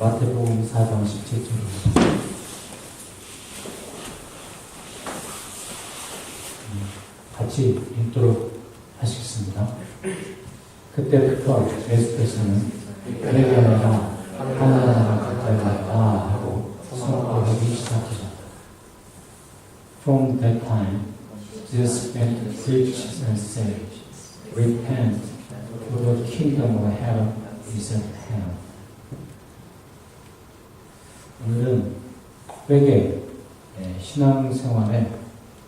마태복음 4장 17절입니다. 같이 읽도록 하시겠습니다. 그때부터 예수께서는 내게 내가 하나님과 가까이 갔다 하고 선포하기 시작하셨다. From that time, Jesus began to preach and say, Repent, for the kingdom of heaven is at hand. 오늘은 회개, 신앙생활의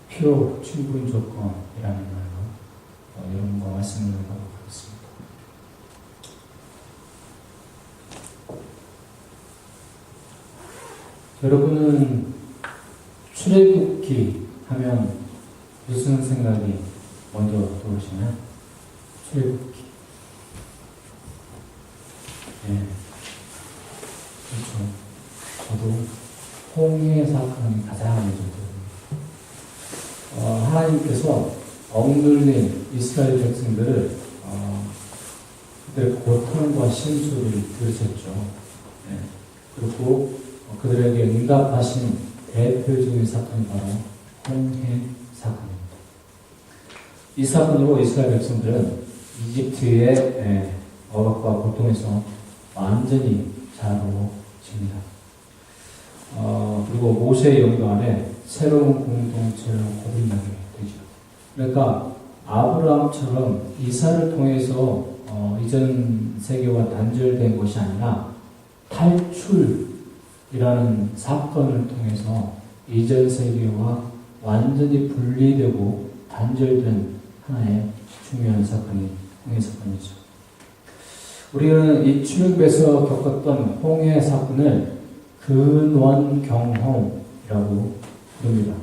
필요 충분 조건이라는 말로 여러분과 말씀을 나누도록 하겠습니다. 여러분은 출애굽기 하면 무슨 생각이 먼저 떠오르시나요? 출애굽기. 그렇죠. 저도 홍해 사건이 가장 먼저 떠오릅니다. 하나님께서 억눌린 이스라엘 백성들을 그들의 고통과 심수를 들으셨죠. 그리고 그들에게 응답하신 대표적인 사건이 바로 홍해 사건입니다. 이 사건으로 이스라엘 백성들은 이집트의 억압과 고통에서 완전히 자유로워집니다. 그리고 모세의 영도 아래 새로운 공동체를 고민하게 되죠. 그러니까 아브라함처럼 이사를 통해서 이전 세계와 단절된 것이 아니라 탈출이라는 사건을 통해서 이전 세계와 완전히 분리되고 단절된 하나의 중요한 사건이 홍해 사건이죠. 우리는 이 출애굽에서 겪었던 홍해 사건을 근원 경험이라고 부릅니다.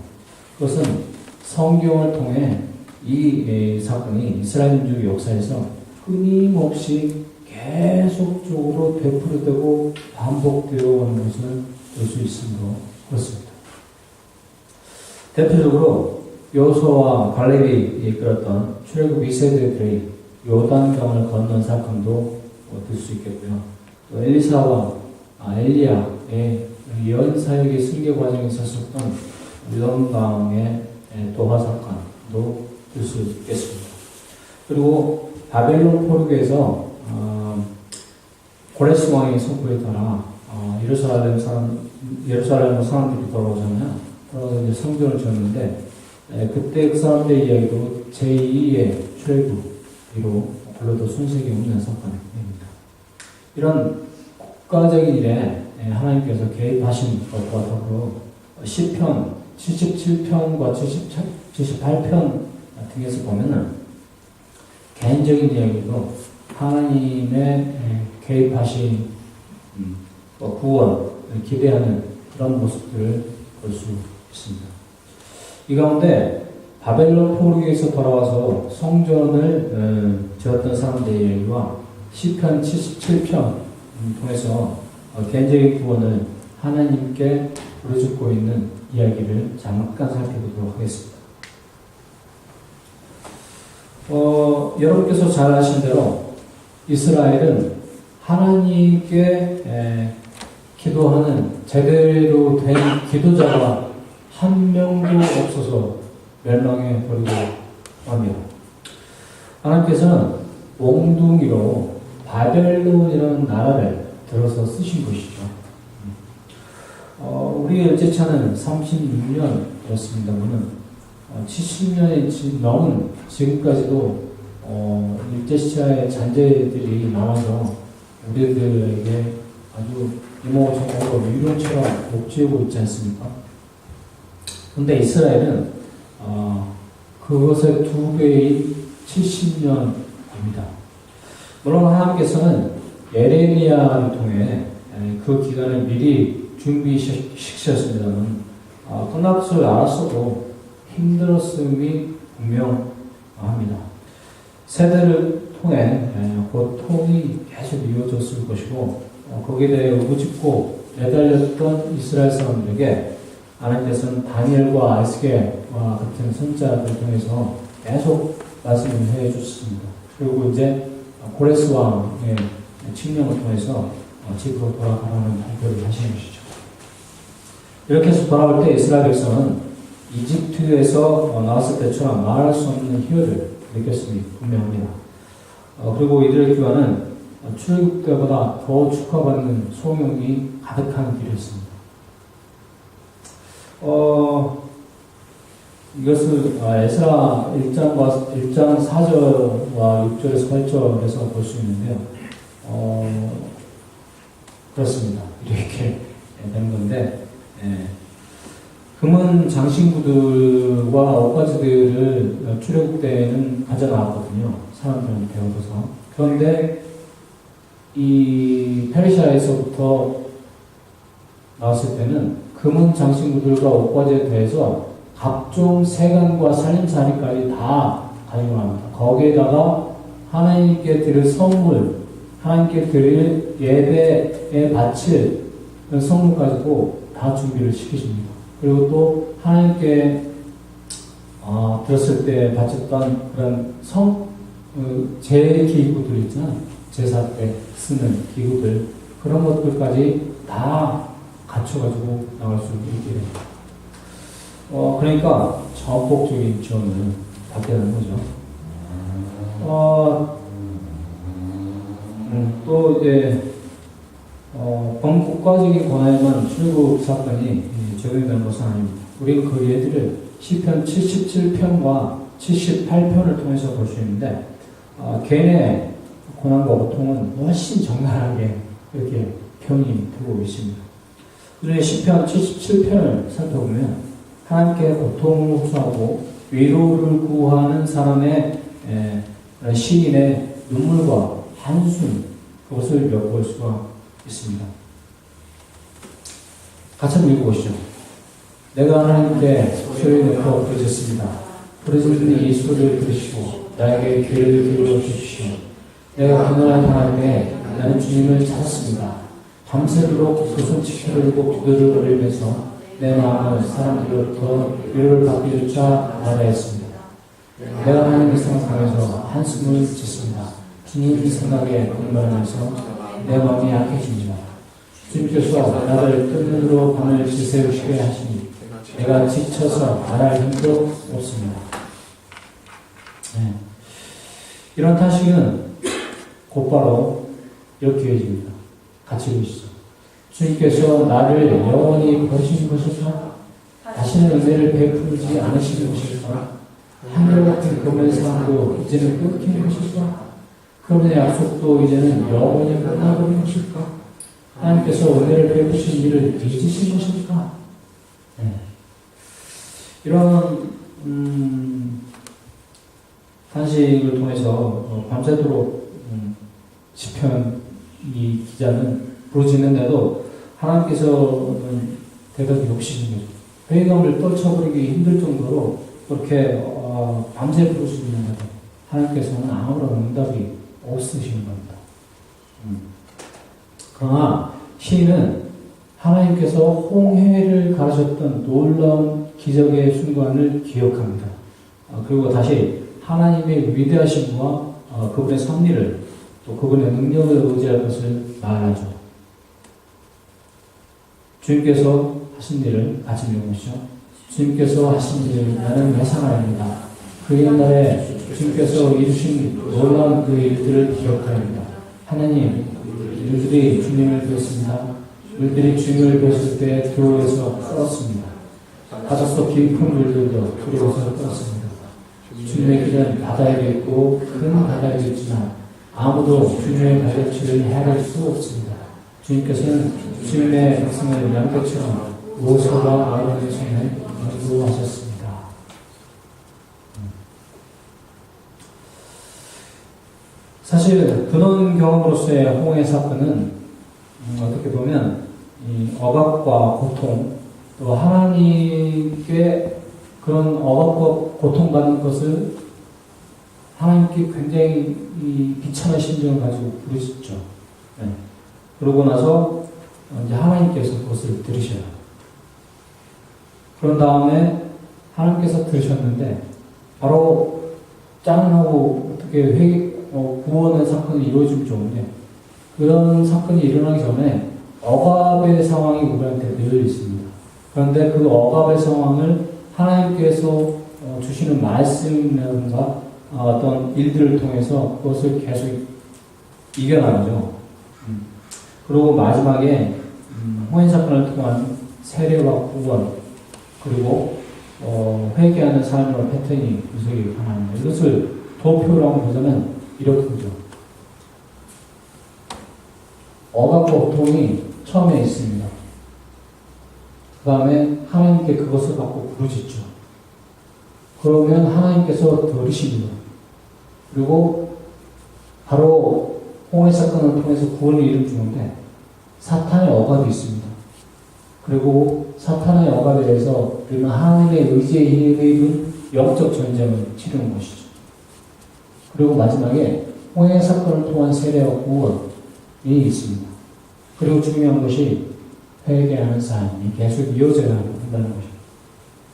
그것은 성경을 통해 이 사건이 이스라엘 민족의 역사에서 끊임없이 계속적으로 되풀이되고 반복되어 오는 것을 볼 수 있으므로 그렇습니다. 대표적으로 여호수아와 갈렙이 이끌었던 출애굽 2세대들의 요단강을 건넌 사건도 들 수 있겠고요. 또 엘리사와 엘리야의 예언사역의 승계 과정에 있었던 요단강의 도하 사건도 들 수 있겠습니다. 그리고 바벨론 포로기에서 고레스 왕의 선포에 따라 예루살렘 사람들이 돌아오잖아요. 이제 성전을 지었는데 그때 그 사람들의 이야기도 제2의 출애굽으로 불러도 손색이 없는 사건입니다. 이런 국가적인 일에 하나님께서 개입하신 것과 더불어 시편 77편과 78편 등에서 보면은 개인적인 이야기도 하나님의 개입하신 구원을 기대하는 그런 모습들을 볼 수 있습니다. 이 가운데 바벨론 포로기에서 돌아와서 성전을 지었던 사람들의 이야기와 시편 77편 통해서 개인적인 구원을 하나님께 부르짖고 있는 이야기를 잠깐 살펴보도록 하겠습니다. 여러분께서 잘 아신 대로 이스라엘은 하나님께 기도하는 제대로 된 기도자가 한 명도 없어서 멸망해 버리고 합니다. 하나님께서는 몽둥이로 바벨론이라는 나라를 들어서 쓰신 것이죠. 우리 일제차는 36년이었습니다만은 70년이 넘은 지금까지도 일제시차의 잔재들이 나와서 우리들에게 아주 이모저모로 유령처럼 복지하고 있지 않습니까? 그런데 이스라엘은 그것의 2배의 70년입니다. 물론 하나님께서는 예레미야를 통해 그 기간을 미리 준비시키셨습니다만 끝날 것을 알았어도 힘들었음이 분명합니다. 세대를 통해 고통이 계속 이어졌을 것이고 거기에 대해 울부짖고 매달렸던 이스라엘 사람들에게 하나님께서는 다니엘과 에스겔과 같은 선자를 통해서 계속 말씀을 해 주셨습니다. 그리고 이제 고레스 왕의 칙령을 통해서 집으로 돌아가라는 발표를 하시는 것이죠. 이렇게 해서 돌아올 때 이스라엘 백성은 이집트에서 나왔을 때처럼 말할 수 없는 희열을 느꼈음이 분명합니다. 그리고 이들의 귀환은 출애굽 때보다 더 축하받는 소명이 가득한 길이었습니다. 이것을 에스라 1장 4절과 6절에서 8절에서 볼 수 있는데요. 그렇습니다. 이렇게 되는 건데, 금은 장신구들과 옷가지들을 출애굽 때는 가져나왔거든요. 사람들은 배워서. 그런데 이 페르시아에서부터 나왔을 때는 금은 장신구들과 옷가지에 대해서 각종 세간과 살림살이까지 다 가지고 나옵니다. 거기에다가 하나님께 드릴 선물, 하나님께 드릴 예배에 바칠 선물까지도 다 준비를 시키십니다. 그리고 또 하나님께 드렸을 때 바쳤던 그런 제기구들 있잖아요. 제사 때 쓰는 기구들, 그런 것들까지 다 갖춰가지고 나올 수 있게 됩니다. 그러니까 전폭적인 지원을 받게 되는 거죠. 또 이제 범국가적인 권한에만 출애굽 사건이 적용되는 것은 아닙니다. 우리는 그 예들을 시편 77편과 78편을 통해서 볼 수 있는데 개인의 고난과 고통은 훨씬 적나라하게 이렇게 표현이 되고 있습니다. 그중에 시편 77편을 살펴보면 하나님께 고통을 호소하고 위로를 구하는 사람의 시인의 눈물과 한숨, 그것을 엿볼 수가 있습니다. 같이 한번 읽어보시죠. 내가 하나님께 소리 내어 부르짖습니다. 부르짖는 이 소리를 들으시고 나에게 귀를 기울여 주십시오. 내가 그날을 당할 때 나는 주님을 찾았습니다. 밤새도록 두 손 지켜들고 기도를 올리면서 내 마음을 사람들로부터 위로를 받기조차 마다했습니다. 내가 하나님의 상상에서 한숨을 짓습니다. 주님 생각에 공감하면서 내 마음이 약해집니다. 주님께서 나를 뜬 눈으로 밤을 지새우시게 하시니 내가 지쳐서 말할 힘도 없습니다. 이런 탄식은 곧바로 이렇게 이어집니다. 같이 읽으시죠. 주님께서 나를 영원히 버리신 것일까? 다시는 은혜를 베풀지 않으시는 것일까? 한결같은 금의 사랑도 이제는 끊기는 것일까? 그러면 약속도 이제는 영원히 끝나버린 것일까? 하나님께서 은혜를 베푸신 일을 잊으신 것일까? 이런 탄식을 통해서 밤새도록 시편 이 기자는 부르짖는데도 하나님께서는 대답이 없으신 거죠. 회의감을 떨쳐버리기 힘들 정도로 그렇게 밤새 부르짖는데도 하나님께서는 아무런 응답이 없으시는 겁니다. 그러나 시인은 하나님께서 홍해를 가르쳤던 놀라운 기적의 순간을 기억합니다. 그리고 다시 하나님의 위대하심과 그분의 섭리를 또 그분의 능력을 의지할 것을 말하죠. 주님께서 하신 일을 같이 읽어보시죠. 주님께서 하신 일을 나는 회상하옵니다. 그 옛날에 주님께서 이루신 놀라운 그 일들을 기억하옵니다. 하나님, 물들이 주님을 뵈었습니다. 물들이 주님을 뵈었을 때 두려워서 떨었습니다. 바닷속 깊은 물들도 두려워서 떨었습니다. 주님의 길은 바다에도 있고 큰 바다에도 있지만 아무도 주님의 발자취를 헤아릴 수 없습니다. 주님께서는 주님의 백성을 양떼처럼 모세와 아론의 손에 인도하셨습니다. 사실 근원 경험으로서의 홍해 사건은 어떻게 보면 이 억압과 고통, 또 하나님께 그런 억압과 고통받는 것을 하나님께 굉장히 이 비참한 심정을 가지고 부르셨죠. 그러고 나서 이제 하나님께서 그것을 들으셔요. 그런 다음에 하나님께서 들으셨는데 바로 짠하고 어떻게 구원의 사건이 이루어지면 좋은데 그런 사건이 일어나기 전에 억압의 상황이 우리한테 늘 있습니다. 그런데 그 억압의 상황을 하나님께서 주시는 말씀이라든가 어떤 일들을 통해서 그것을 계속 이겨나가죠. 그리고 마지막에 혼인 사건을 통한 세례와 구원 그리고 회개하는 삶으로 패턴이 구석이 가능합니다. 이것을 도표라고 보자면 이렇게 보죠. 억압과 고통이 처음에 있습니다. 그 다음에 하나님께 그것을 갖고 부르짖죠. 그러면 하나님께서 들으십니다. 그리고 바로 홍해 사건을 통해서 구원을 이룬 중인데 사탄의 억압이 있습니다. 그리고 사탄의 억압에 대해서 우리는 하나님의 의지에 힘입은 영적 전쟁을 치르는 것이죠. 그리고 마지막에 홍해 사건을 통한 세례와 구원이 있습니다. 그리고 중요한 것이 회개하는 삶이 계속 이어져야 한다는 것입니다.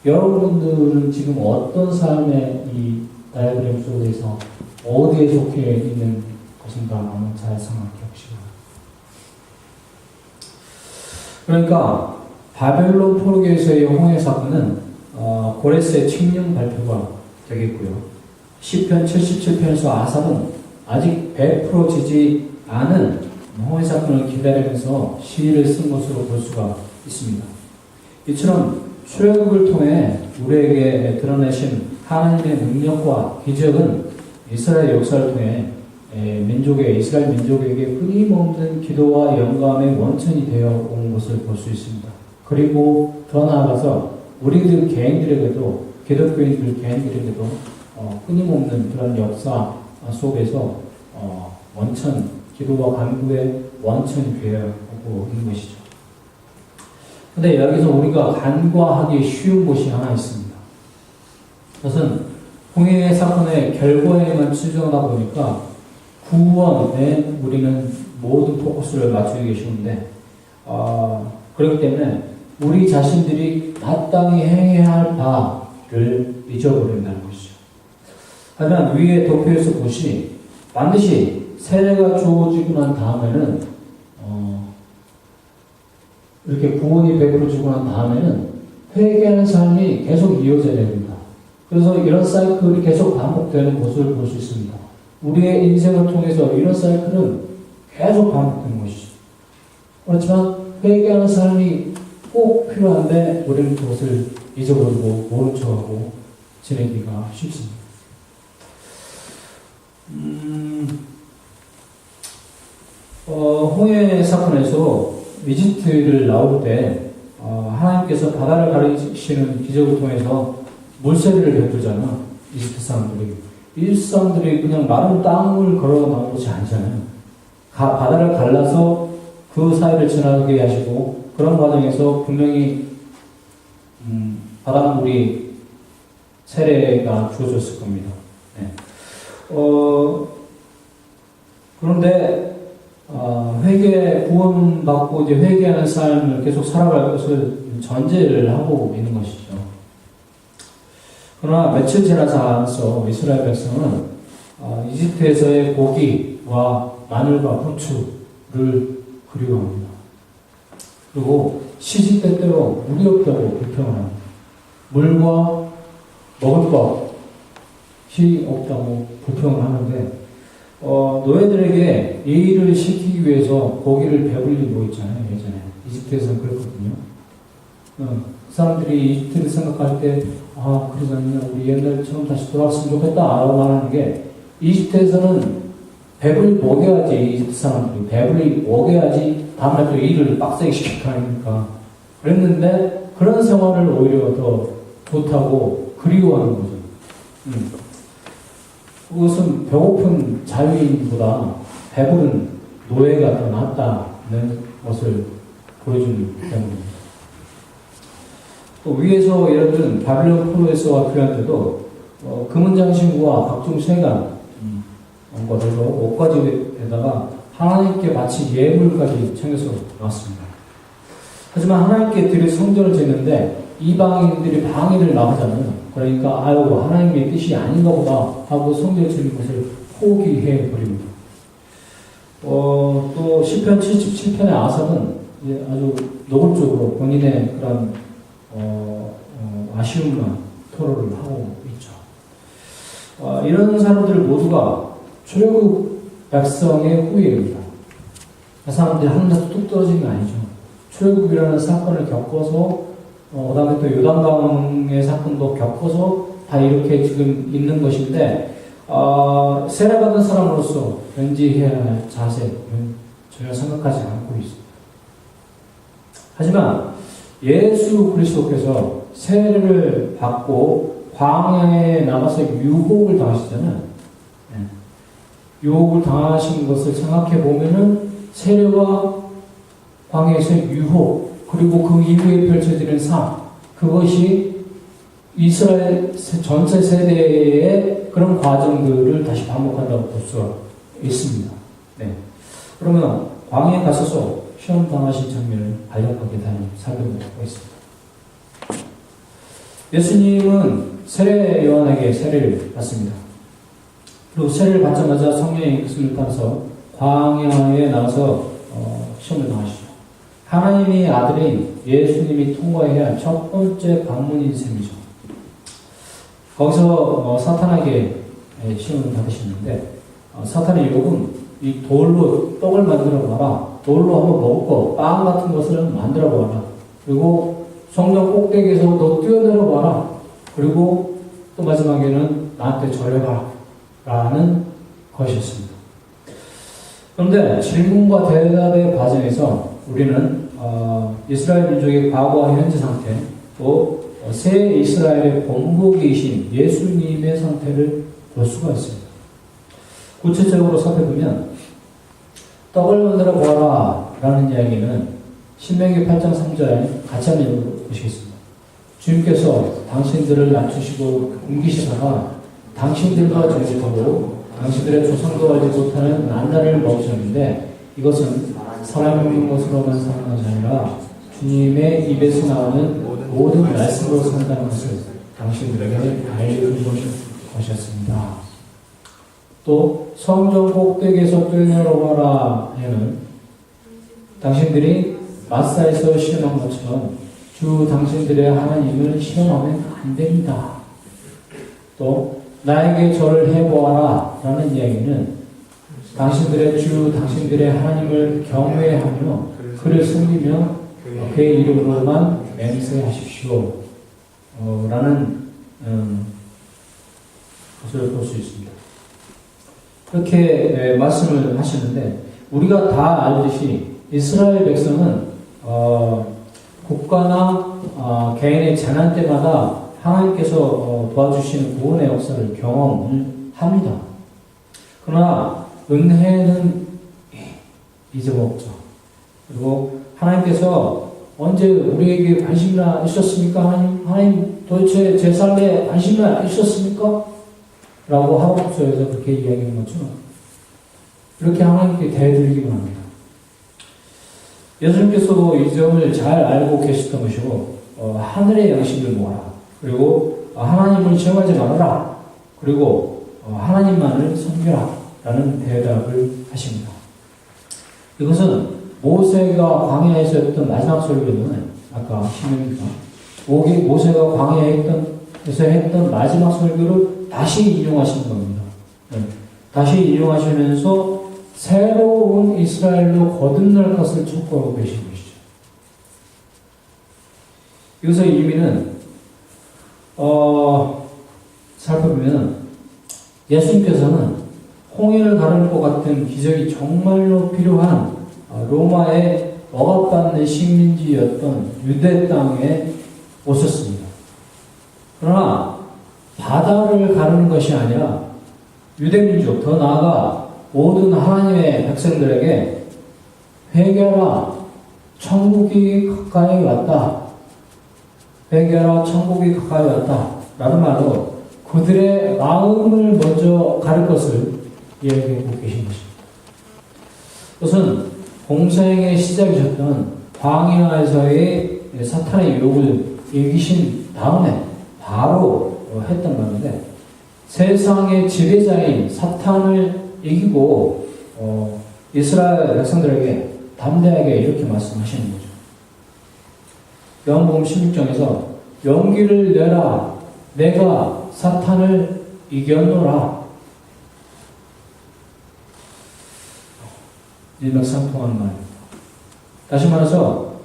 여러분들은 지금 어떤 삶의 이 다이어그램 속에서 어디에 속해 있는 것인가 한번 잘 생각해 보시기 바랍니다. 그러니까 바벨론 포로기에서의 홍해 사건은 고레스의 칙령 발표가 되겠고요. 시편 77편에서 아삽은 아직 베풀어지지 않은 홍해 사건을 기다리면서 시를 쓴 것으로 볼 수가 있습니다. 이처럼 출애굽을 통해 우리에게 드러내신 하나님의 능력과 기적은 이스라엘 역사를 통해 이스라엘 민족에게 끊임없는 기도와 영감의 원천이 되어 온 것을 볼 수 있습니다. 그리고 더 나아가서 우리들 개인들에게도 기독교인들 개인들에게도 끊임없는 그런 역사 속에서 원천 기도와 간구의 원천이 되어오고 있는 것이죠. 근데 여기서 우리가 간과하기 쉬운 것이 하나 있습니다. 그것은 홍해 사건의 결과에만 치중하다 보니까 구원에 우리는 모든 포커스를 맞추기 쉬운데 그렇기 때문에 우리 자신들이 마땅히 행해야 할 바를 잊어버린다는 것이죠. 하지만 위에 도표에서 보시 반드시 세례가 주어지고 난 다음에는 이렇게 구원이 베풀어지고 난 다음에는 회개하는 삶이 계속 이어져야 됩니다. 그래서 이런 사이클이 계속 반복되는 것을 볼 수 있습니다. 우리의 인생을 통해서 이런 사이클은 계속 반복되는 것이죠. 그렇지만 회개하는 삶이 꼭 필요한데 우리는 그것을 잊어버리고 모른 척하고 지내기가 쉽습니다. 홍해 사건에서 이집트를 나올 때 하나님께서 바다를 가리시는 기적을 통해서 물세례를 베풀잖아. 이집트 사람들이. 이집트 사람들이 그냥 마른 땅을 걸어 나온 것이 아니잖아요. 바다를 갈라서 그 사이를 지나게 하시고 그런 과정에서 분명히 바닷물이 세례가 주어졌을 겁니다. 네. 그런데 구원받고 이제 회개하는 삶을 계속 살아갈 것을 전제를 하고 있는 것이죠. 그러나 며칠 지나지 않아서 이스라엘 백성은 이집트에서의 고기와 마늘과 후추를 그리워합니다. 그리고 시집 때때로 물이 없다고 불평을 합니다. 물과 먹을 것이 없다고 불평을 하는데 노예들에게 이 일을 시키기 위해서 고기를 배불리 뭐 있잖아요. 예전에 이집트에서는 그랬거든요. 사람들이 이집트를 생각할 때 그러잖아요. 우리 옛날처럼 다시 돌아왔으면 좋겠다 라고 말하는 게 이집트에서는 배불리 먹여야지. 이집트 사람들이 배불리 먹여야지 다음날 또 일을 빡세게 시킬 거 아닙니까. 그랬는데 그런 생활을 오히려 더 좋다고 그리워하는 거죠. 그것은 배고픈 자유인보다 배부른 노예가 더 낫다는 것을 보여주는 때문입니다. 또 위에서 예를 들은 바빌론 포로에서와 교환돼도 금은장신구와 각종 세관 것으로 옷가지에다가 하나님께 마치 예물까지 챙겨서 나왔습니다. 하지만 하나님께 드릴 성전을 짓는데 이방인들이 방해를 나가잖아요. 그러니까 하나님의 뜻이 아닌가 보다 하고 성전을 짓는 것을 포기해 버립니다. 또 시편 77편의 아삽은 이제 아주 노골적으로 본인의 그런 아쉬움과 토로를 하고 있죠. 이런 사람들 모두가 출애굽 백성의 후예입니다. 그 사람들이 하늘에서 뚝 떨어진 게 아니죠. 출애굽이라는 사건을 겪어서 그다음에 또 요단강의 사건도 겪어서 다 이렇게 지금 있는 것인데 세례받은 사람으로서 견지해야 할 자세는 전혀 생각하지 않고 있습니다. 하지만 예수 그리스도께서 세례를 받고 광야에 나가서 유혹을 당하시잖아요. 유혹을 당하신 것을 생각해 보면은 세례와 광야에서 유혹 그리고 그 이후에 펼쳐지는 삶 그것이 이스라엘 전체 세대의 그런 과정들을 다시 반복한다고 볼 수가 있습니다. 네. 그러면 광야에 가셔서 시험 당하신 장면을 간략하게 살펴보고 있습니다. 예수님은 세례 요한에게 세례를 받습니다. 그리고 세례를 받자마자 성령의 인도를 따라서 광야에 나가서 시험을 당하시죠. 하나님의 아들인 예수님이 통과해야 할 첫 번째 방문인 셈이죠. 거기서 사탄에게 시험을 받으시는데 사탄의 유혹은 이 돌로 떡을 만들어 봐라. 돌로 한번 먹을 거, 빵 같은 것을 만들어 봐라. 그리고 성전 꼭대기에서 너 뛰어내려 봐라. 그리고 또 마지막에는 나한테 절해봐라. 라는 것이었습니다. 그런데 질문과 대답의 과정에서 우리는 이스라엘 민족의 과거와 현재 상태, 또 새 이스라엘의 본국이신 예수님의 상태를 볼 수가 있습니다. 구체적으로 살펴보면 떡을 만들어 보아라 라는 이야기는 신명기 8장 3절에 같이 한번 읽어보시겠습니다. 주님께서 당신들을 낮추시고 옮기시다가 당신들과 저주하고 당신들의 조상도 알지 못하는 난단을 먹으셨는데 이것은 사람의 것으로만 사는 것이 아니라 주님의 입에서 나오는 모든 말씀으로 산다는 것을 당신들에게 알려준 것이었습니다. 또 성전 꼭대기에서 뛰어내려가라 에는 당신들이 마사에서 시험한 것처럼 주 당신들의 하나님을 시험하면 안 됩니다. 또 나에게 절을 해보아라 라는 이야기는 당신들의 주 당신들의 하나님을 경외하며 그를 섬기며 그의 이름으로만 맹세하십시오 라는 것을 볼 수 있습니다. 그렇게 말씀을 하시는데 우리가 다 알듯이 이스라엘 백성은 국가나 개인의 재난 때마다 하나님께서 도와주시는 구원의 역사를 경험을 합니다. 그러나 은혜는 잊어먹죠. 그리고 하나님께서 언제 우리에게 관심이나 있었습니까? 하나님 도대체 제 삶에 관심이나 있었습니까? 라고 하박국서에서 그렇게 이야기하는 것처럼 이렇게 하나님께 대드리기만 합니다. 예수님께서도 이 점을 잘 알고 계셨던 것이고 하늘의 양식을 모아라. 그리고 하나님을 시험하지 말아라. 그리고 하나님만을 섬겨라. 라는 대답을 하십니다. 이것은 모세가 광야에서 했던 마지막 설교는 아까 신명기가 모세가 광야에서 했던 마지막 설교를 다시 인용하시는 겁니다. 네. 다시 인용하시면서 새로운 이스라엘로 거듭날 것을 촉구하고 계신 것이죠. 여기서 의미는 살펴보면 예수님께서는 홍해를 가를 것 같은 기적이 정말로 필요한 로마의 억압받는 식민지였던 유대 땅에 오셨습니다. 그러나 바다를 가르는 것이 아니라 유대민족, 더 나아가 모든 하나님의 백성들에게 회개하라, 천국이 가까이 왔다. 회개하라, 천국이 가까이 왔다. 라는 말로 그들의 마음을 먼저 가를 것을 이야기하고 계신 것입니다. 그것은 공생의 시작이셨던 광야에서의 사탄의 유혹을 이기신 다음에 바로 했던 말인데 세상의 지배자인 사탄을 이기고 이스라엘 백성들에게 담대하게 이렇게 말씀하시는 거죠. 요한복음 16장에서 용기를 내라. 내가 사탄을 이겼노라. 일맥상통한 말. 다시 말해서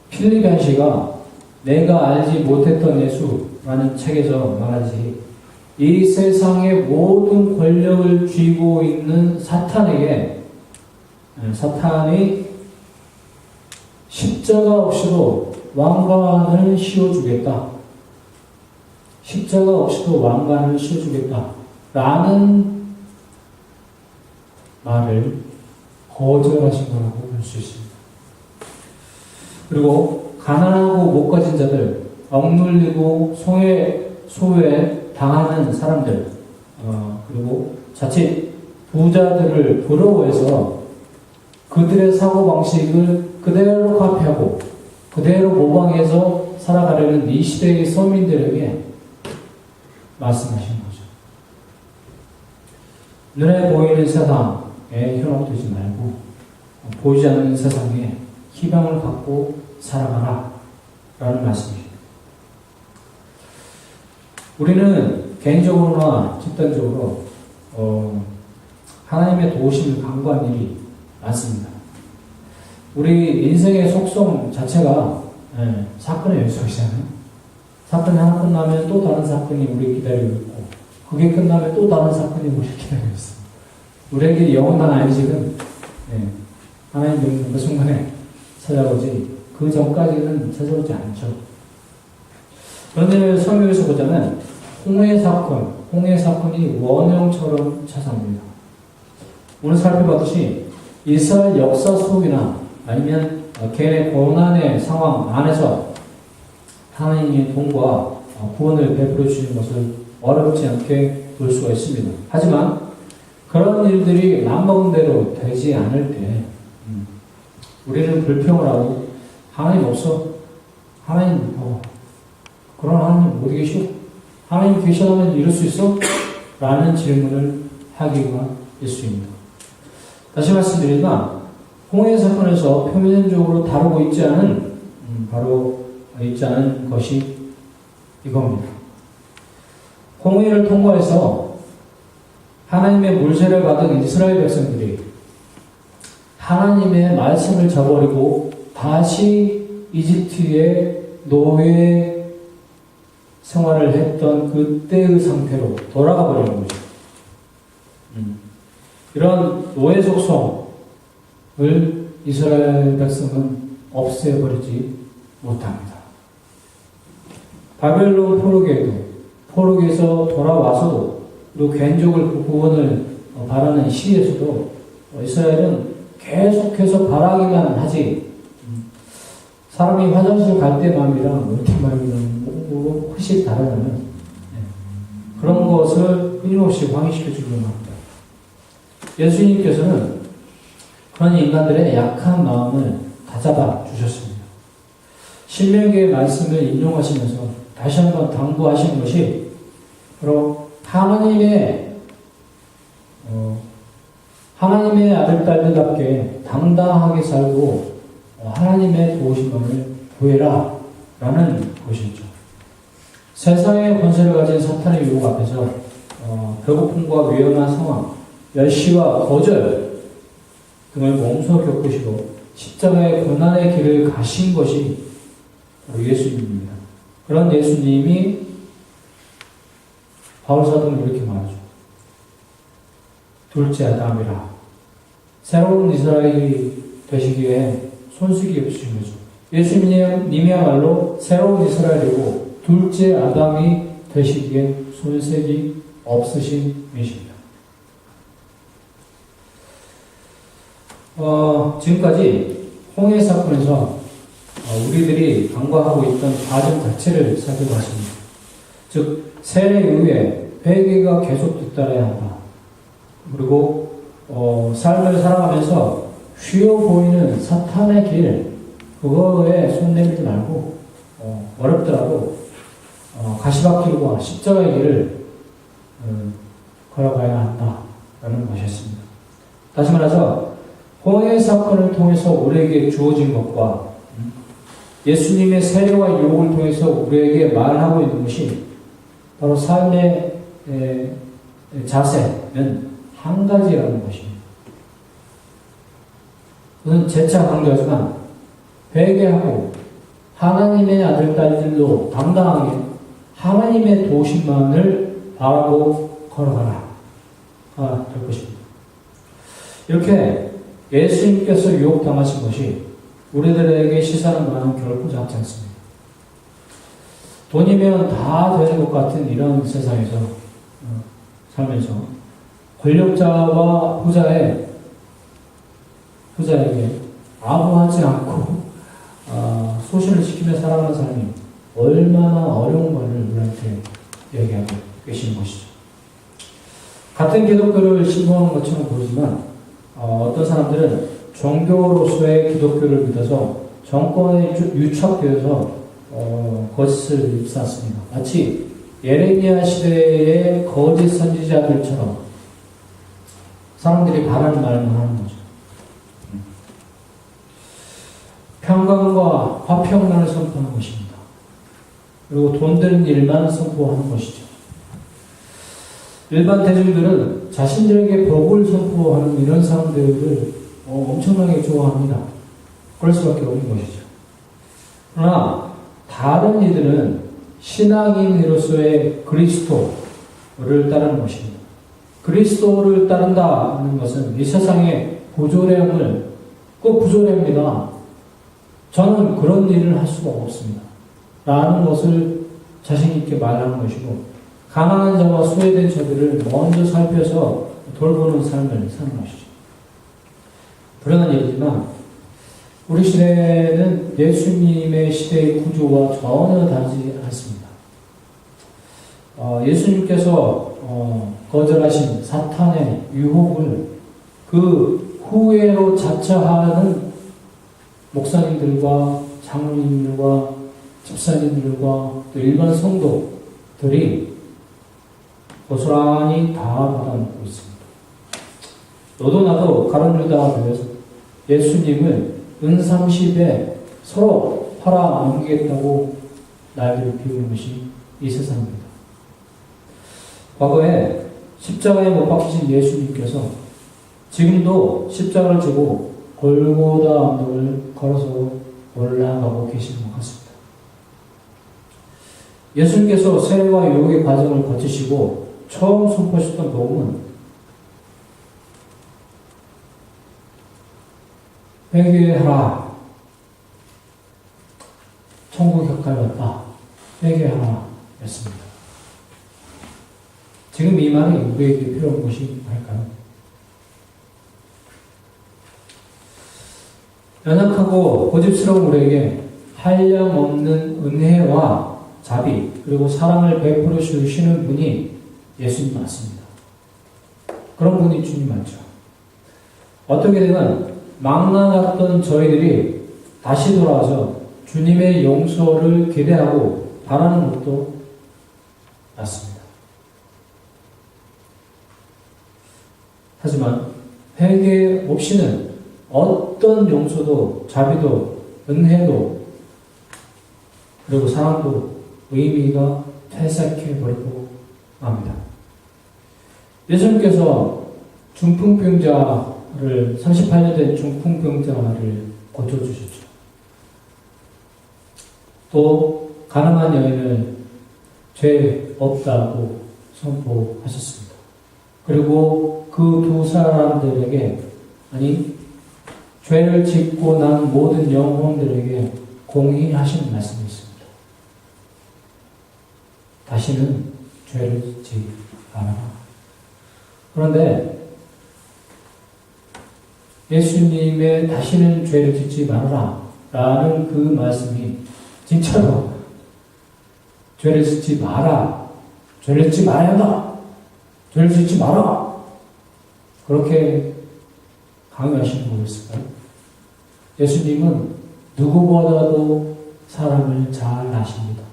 필립 한시가 내가 알지 못했던 예수라는 책에서 말하지, 이 세상의 모든 권력을 쥐고 있는 사탄에게 사탄이 십자가 없이도 왕관을 씌워주겠다. 십자가 없이도 왕관을 씌워주겠다. 라는 말을 거절하신 거라고 볼 수 있습니다. 그리고 가난하고 못 가진 자들, 억눌리고 소외 당하는 사람들, 그리고 자칫 부자들을 부러워해서 그들의 사고방식을 그대로 카피하고 그대로 모방해서 살아가려는 이 시대의 서민들에게 말씀하신 거죠. 눈에 보이는 세상에 현혹되지 말고 보이지 않는 세상에 희망을 갖고 살아가라 라는 말씀입니다. 우리는 개인적으로나 집단적으로 하나님의 도우심을 간구한 일이 많습니다. 우리 인생의 속성 자체가 사건의 연속이잖아요. 사건이 하나 끝나면 또 다른 사건이 우리 기다리고 있고, 그게 끝나면 또 다른 사건이 우리 기다리고 있습니다. 우리에게 영원한 안식은 하나님 믿는 그 순간에 찾아오지, 그 전까지는 찾아오지 않죠. 그런데 성경에서 보자면 홍해 사건이 원형처럼 찾아옵니다. 오늘 살펴봤듯이 이스라엘 역사 속이나 아니면 개인의 고난의 상황 안에서 하나님의 도움과 구원을 베풀어 주시는 것을 어렵지 않게 볼 수가 있습니다. 하지만 그런 일들이 마음먹은 대로 되지 않을 때 우리는 불평을 하고, 하나님 없어? 하나님 그런 하나님 어디 계시오? 하나님 계시다면 이럴 수 있어? 라는 질문을 하기가 있습니다. 다시 말씀드리지만 홍해 사건에서 표면적으로 다루고 있지 않은 것이 이겁니다. 홍해를 통과해서 하나님의 물세를 받은 이스라엘 백성들이 하나님의 말씀을 저버리고 다시 이집트의 노예 생활을 했던 그때의 상태로 돌아가 버리는 거죠. 이런 노예 속성을 이스라엘 백성은 없애버리지 못합니다. 바벨론 포로기에서 돌아와서도, 그리고 개인적으로 구원을 바라는 시에서도 이스라엘은 계속해서 바라기만 하지, 사람이 화장실 갈 때 마음이랑 올 때 마음이랑 훨씬 다르다면 그런 것을 끊임없이 확인시켜 주려고 합니다. 예수님께서는 그런 인간들의 약한 마음을 다잡아 주셨습니다. 신명기의 말씀을 인용하시면서 다시 한번 당부하신 것이 바로 하나님의 아들, 딸들답게 당당하게 살고 하나님의 도우심을 구해라 라는 것이죠. 세상의 권세를 가진 사탄의 유혹 앞에서 배고픔과 위험한 상황, 멸시와 거절 등을 몸소 겪으시고 십자가의 고난의 길을 가신 것이 바로 예수님입니다. 그런 예수님이 바울 사도는 이렇게 말하죠. 둘째 아담이라. 새로운 이스라엘이 되시기 위해 손색이 없으신 거죠. 예수님이야말로 새로운 이스라엘이고 둘째 아담이 되시기에 손색이 없으신 분이십니다. 지금까지 홍해 사건에서 우리들이 간과하고 있던 과정 자체를 살펴봤습니다. 즉, 세례 이후에 회개가 계속 뒤따라야 한다. 그리고 삶을 살아가면서 쉬워 보이는 사탄의 길, 그거에 손 내밀지 말고 어렵더라도 가시밭길과 십자가의 길을 걸어가야 한다라는 것이었습니다. 다시 말해서 홍해 사건을 통해서 우리에게 주어진 것과 예수님의 세례와 유혹을 통해서 우리에게 말하고 있는 것이 바로 삶의 자세는 한 가지라는 것입니다. 저는 재차 강조하지만 회개하고 하나님의 아들, 딸들로 당당하게 하나님의 도심만을 바라고 걸어가라 될 것입니다. 이렇게 예수님께서 유혹당하신 것이 우리들에게 시사하는 바는 결코 작지 않습니다. 돈이면 다 되는 것 같은 이런 세상에서 살면서 권력자와 후자에게 아부하지 않고 소신을 지키며 살아가는 사람이 얼마나 어려운 것을 우리한테 얘기하고 계시는 것이죠. 같은 기독교를 신봉하는 것처럼 보이지만 어떤 사람들은 종교로서의 기독교를 믿어서 정권에 유착되어서 거짓을 입쌌습니다. 마치 예레미야 시대의 거짓 선지자들처럼 사람들이 바라는 말만 하는 거죠. 평강과 화평만을 선포하는 것입니다. 그리고 돈 되는 일만 선포하는 것이죠. 일반 대중들은 자신들에게 복을 선포하는 이런 사람들을 엄청나게 좋아합니다. 그럴 수밖에 없는 것이죠. 그러나 다른 이들은 신앙인으로서의 그리스도를 따르는 것입니다. 그리스도를 따른다는 것은 이 세상의 부조리함을 꼭 부조리합니다. 저는 그런 일을 할 수가 없습니다. 라는 것을 자신있게 말하는 것이고, 가난한 자와 소외된 자들을 먼저 살펴서 돌보는 삶을 사는 것이죠. 불행한 얘기지만 우리 시대는 예수님의 시대의 구조와 전혀 다르지 않습니다. 예수님께서 거절하신 사탄의 유혹을 그 후회로 자처하는 목사님들과 장로님들과 집사님들과 또 일반 성도들이 고스란히 다 받아먹고 있습니다. 너도 나도 가룟 유다가 되어서 예수님을 은30에 서로 팔아 넘기겠다고 날개를 피우는 것이 이 세상입니다. 과거에 십자가에 못 박히신 예수님께서 지금도 십자가를 지고 골고다 언덕을 걸어서 올라가고 계시는 것 같습니다. 예수님께서 세례와 유혹의 과정을 거치시고 처음 선포하셨던 복음은 회개하라. 천국이 가까이 왔다. 회개하라. 였습니다. 지금 이 말이 우리에게 필요한 것이 뭘까요? 연약하고 고집스러운 우리에게 한량없는 은혜와 자비 그리고 사랑을 베풀어 주시는 분이 예수님 맞습니다. 그런 분이 주님 맞죠. 어떻게 되면 망나갔던 저희들이 다시 돌아와서 주님의 용서를 기대하고 바라는 것도 맞습니다. 하지만 회개 없이는 어떤 용서도 자비도 은혜도 그리고 사랑도 의미가 퇴색해버리고 맙니다. 예수님께서 중풍병자를 38년 된 중풍병자를 고쳐주셨죠. 또 가난한 여인을 죄 없다고 선포하셨습니다. 그리고 그 두 사람들에게 죄를 짓고 난 모든 영혼들에게 공의하시는 말씀이 있습니다. 다시는 죄를 짓지 말아라. 그런데 예수님의 다시는 죄를 짓지 말아라 라는 그 말씀이 진짜로 죄를 짓지 마라, 죄를 짓지 말아야 한다, 죄를 짓지 마라 그렇게 강요하시는 거였을까요? 예수님은 누구보다도 사람을 잘 아십니다.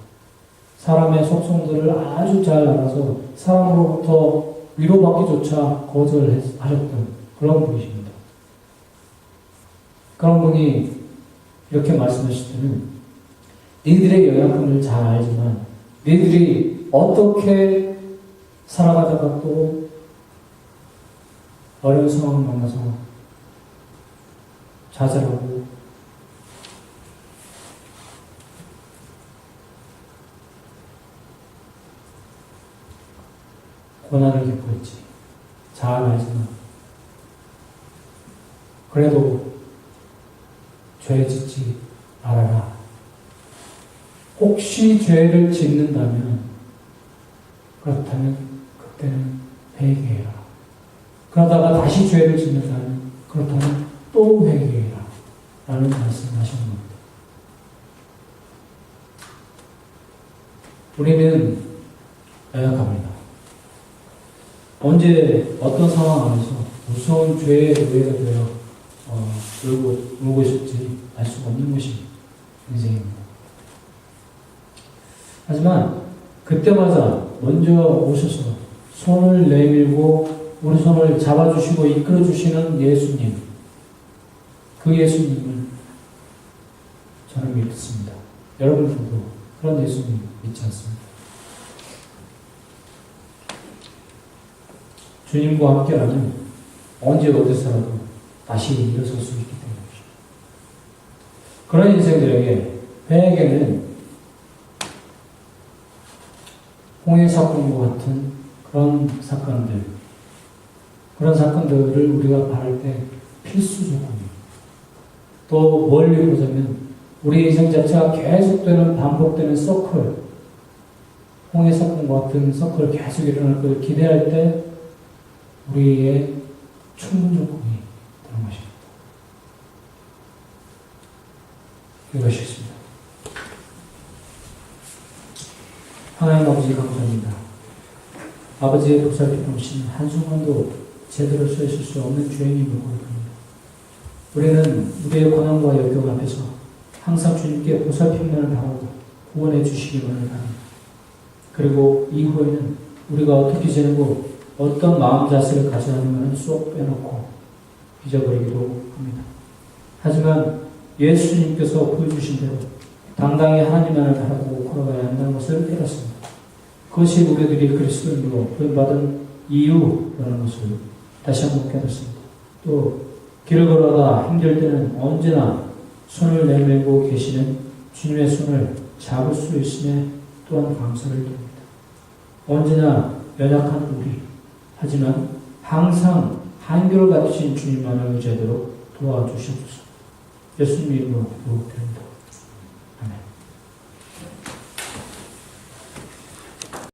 사람의 속성들을 아주 잘 알아서 사람으로부터 위로받기조차 거절하셨던 그런 분이십니다. 그런 분이 이렇게 말씀하실 때는 너희들의 연약함을 잘 알지만 너희들이 어떻게 살아가다가 또 어려운 상황을 만나서 좌절하고 고난을 겪을지 잘 알지만 그래도 죄 짓지 말아라. 혹시 죄를 짓는다면 그렇다면 그때는 회개해라. 그러다가 다시 죄를 짓는다면 그렇다면 또 회개해라. 라는 말씀을 하시는 겁니다. 우리는 연약합니다. 언제 어떤 상황 안에서 무서운 죄의 노예가 되어 울고 있을지 알 수가 없는 것이 인생입니다. 하지만 그때마다 먼저 오셔서 손을 내밀고 우리 손을 잡아주시고 이끌어주시는 예수님, 그 예수님을 저는 믿습니다. 여러분들도 그런 예수님 믿지 않습니까? 주님과 함께라면 언제 어디서라도 다시 일어설 수 있기 때문입니다. 그런 인생들에게 회개는 홍해 사건과 같은 그런 사건들을 우리가 바랄 때 필수 조건이에요. 또 멀리 보자면 우리 인생 자체가 계속되는 반복되는 서클, 홍해 사건과 같은 서클을 계속 일어날 것을 기대할 때 우리의 충분 조건이 되는 것입니다. 기도하시겠습니다. 하나님 아버지 감사합니다. 아버지의 보살핌 없이는 한순간도 제대로 서 있을 수 없는 죄인임을 고백합니다. 우리는 우리의 고난과 역경 앞에서 항상 주님께 보살핌만을 바라고 구원해 주시기만을 바랍니다. 그리고 이후에는 우리가 어떻게 지내고 어떤 마음 자세를 가져야 하는가는 쏙 빼놓고 잊어버리기도 합니다. 하지만 예수님께서 보여주신 대로 당당히 하나님만을 바라보고 걸어가야 한다는 것을 깨닫습니다. 그것이 우리들이 그리스도인으로 부름받은 이유라는 것을 다시 한번 깨닫습니다. 또 길을 걸어가 힘들 때는 언제나 손을 내밀고 계시는 주님의 손을 잡을 수 있음에 또한 감사를 드립니다. 언제나 연약한 우리, 하지만 항상 한결같이 주님만을 의지하도록 도와주시옵소서. 예수님 이름으로 기도드립니다.